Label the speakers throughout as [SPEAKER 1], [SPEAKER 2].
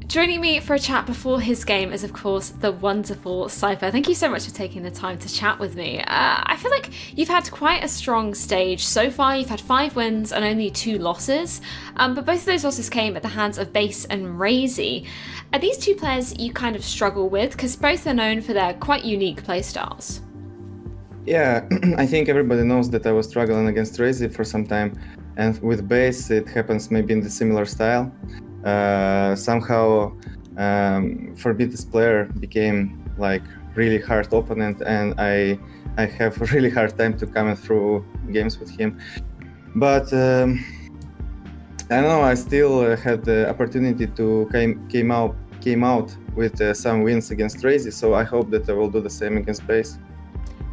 [SPEAKER 1] Joining me for a chat before his game is, of course, the wonderful Cypher. Thank you so much for taking the time to chat with me. I feel like you've had quite a strong stage so far. You've had 5 wins and only 2 losses, but both of those losses came at the hands of Base and Razy. Are these 2 players you kind of struggle with? Because both are known for their quite unique playstyles.
[SPEAKER 2] Yeah, I think everybody knows that I was struggling against Razy for some time, and with Base it happens maybe in the similar style. Somehow for me this player became like really hard opponent, and I have a really hard time to come through games with him. But I don't know, I still had the opportunity to came out with some wins against Razy, so I hope that I will do the same against Base.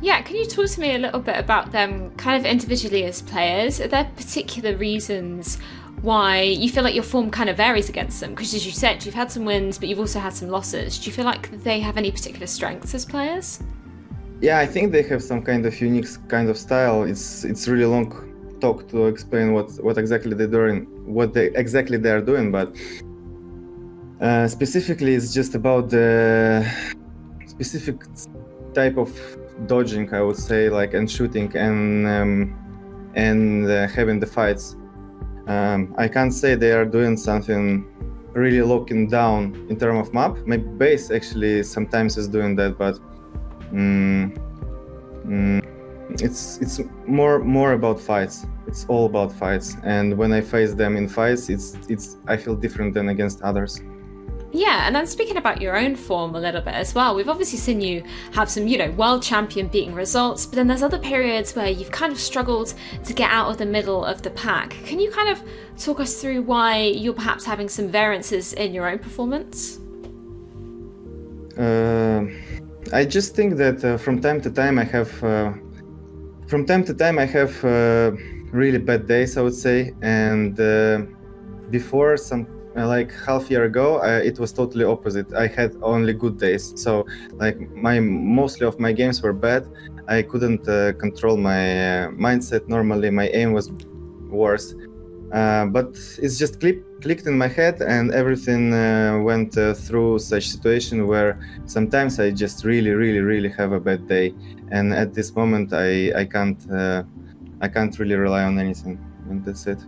[SPEAKER 1] Yeah, can you talk to me a little bit about them kind of individually as players? Are there particular reasons why you feel like your form kind of varies against them? Because as you said, you've had some wins, but you've also had some losses. Do you feel like they have any particular strengths as players?
[SPEAKER 2] Yeah, I think they have some kind of unique kind of style. It's really long talk to explain what exactly they're doing, exactly they are doing, but specifically it's just about the specific type of dodging, I would say, like, and shooting and having the fights. I can't say they are doing something really locking down in terms of map. Maybe Base actually sometimes is doing that, but it's more about fights. It's all about fights, and when I face them in fights, it's I feel different than against others.
[SPEAKER 1] Yeah, and then speaking about your own form a little bit as well, we've obviously seen you have some, world champion beating results, but then there's other periods where you've kind of struggled to get out of the middle of the pack. Can you kind of talk us through why you're perhaps having some variances in your own performance?
[SPEAKER 2] I just think that from time to time I have really bad days, I would say, and before some. Like half year ago, it was totally opposite. I had only good days. So like mostly of my games were bad. I couldn't control my mindset. Normally my aim was worse. But it's just clicked in my head, and everything went through such situation where sometimes I just really have a bad day. And at this moment I can't really rely on anything, and that's it.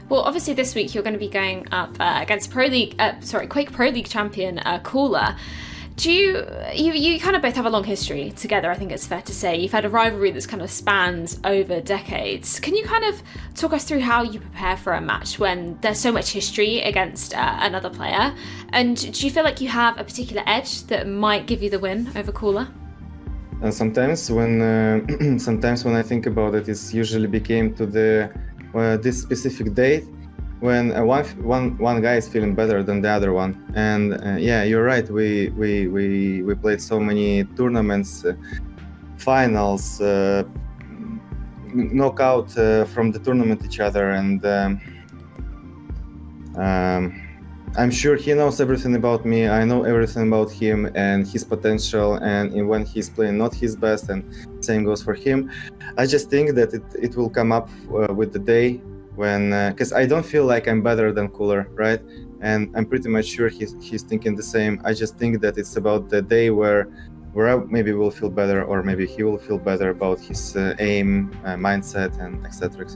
[SPEAKER 1] Well, obviously this week you're going to be going up against Quake Pro League champion Cooler. Do you kind of both have a long history together? I think it's fair to say you've had a rivalry that's kind of spans over decades. Can you kind of talk us through how you prepare for a match when there's so much history against another player? And do you feel like you have a particular edge that might give you the win over Cooler?
[SPEAKER 2] Sometimes when I think about it, it's usually became to this specific date when one guy is feeling better than the other one. And yeah, you're right, we played so many tournaments, finals, knockout from the tournament each other, and I'm sure he knows everything about me. I know everything about him and his potential, and when he's playing not his best, and same goes for him. I just think that it will come up with the day when, because I don't feel like I'm better than Cooler, right? And I'm pretty much sure he's thinking the same. I just think that it's about the day where I maybe will feel better, or maybe he will feel better about his aim, mindset, and etc.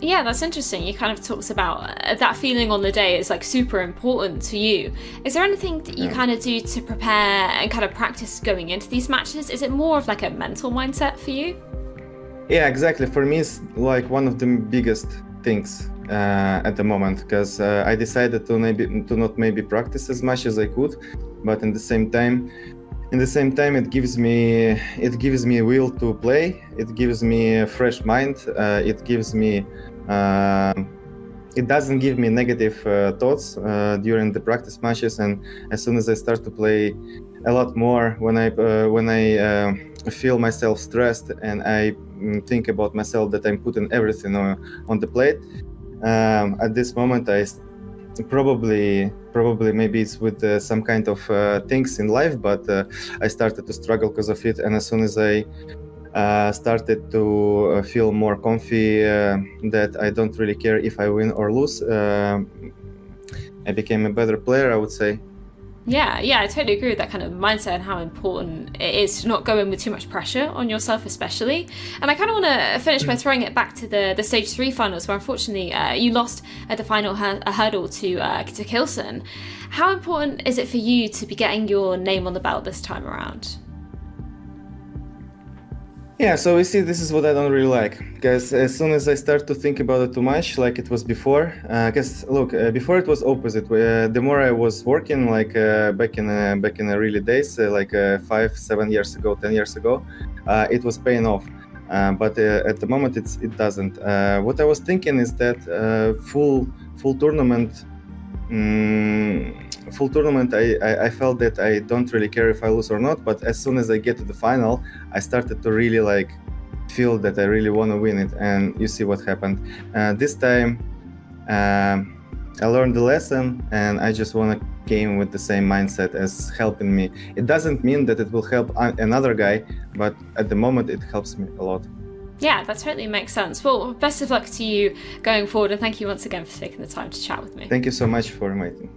[SPEAKER 1] Yeah, that's interesting. You kind of talked about that feeling on the day is like super important to you. Is there anything that you kind of do to prepare and kind of practice going into these matches? Is it more of like a mental mindset for you?
[SPEAKER 2] Yeah, exactly. For me, it's like one of the biggest things at the moment, because I decided to not maybe practice as much as I could, but in the same time it gives me a will to play. It gives me a fresh mind. It doesn't give me negative thoughts during the practice matches, and as soon as I start to play a lot more, when I feel myself stressed and I think about myself that I'm putting everything on the plate, at this moment I probably maybe it's with some kind of things in life, but I started to struggle because of it. And as soon as I started to feel more comfy, that I don't really care if I win or lose, I became a better player, I would say.
[SPEAKER 1] Yeah, I totally agree with that kind of mindset and how important it is to not go in with too much pressure on yourself, especially. And I kind of want to finish by throwing it back to the stage 3 finals, where unfortunately you lost at the final hurdle to Kilson. How important is it for you to be getting your name on the belt this time around?
[SPEAKER 2] Yeah, so you see, this is what I don't really like, because as soon as I start to think about it too much, like it was before, because look, before it was opposite. The more I was working, like back in the really days, 5-7 years ago, 10 years ago, it was paying off. But at the moment, it doesn't. What I was thinking is that full tournament. I felt that I don't really care if I lose or not, but as soon as I get to the final, I started to really like feel that I really want to win it, and you see what happened. This time I learned the lesson, and I just want to game with the same mindset as helping me. It doesn't mean that it will help another guy, but at the moment it helps me a lot.
[SPEAKER 1] Yeah, that totally makes sense. Well, best of luck to you going forward, and thank you once again for taking the time to chat with me.
[SPEAKER 2] Thank you so much for inviting me.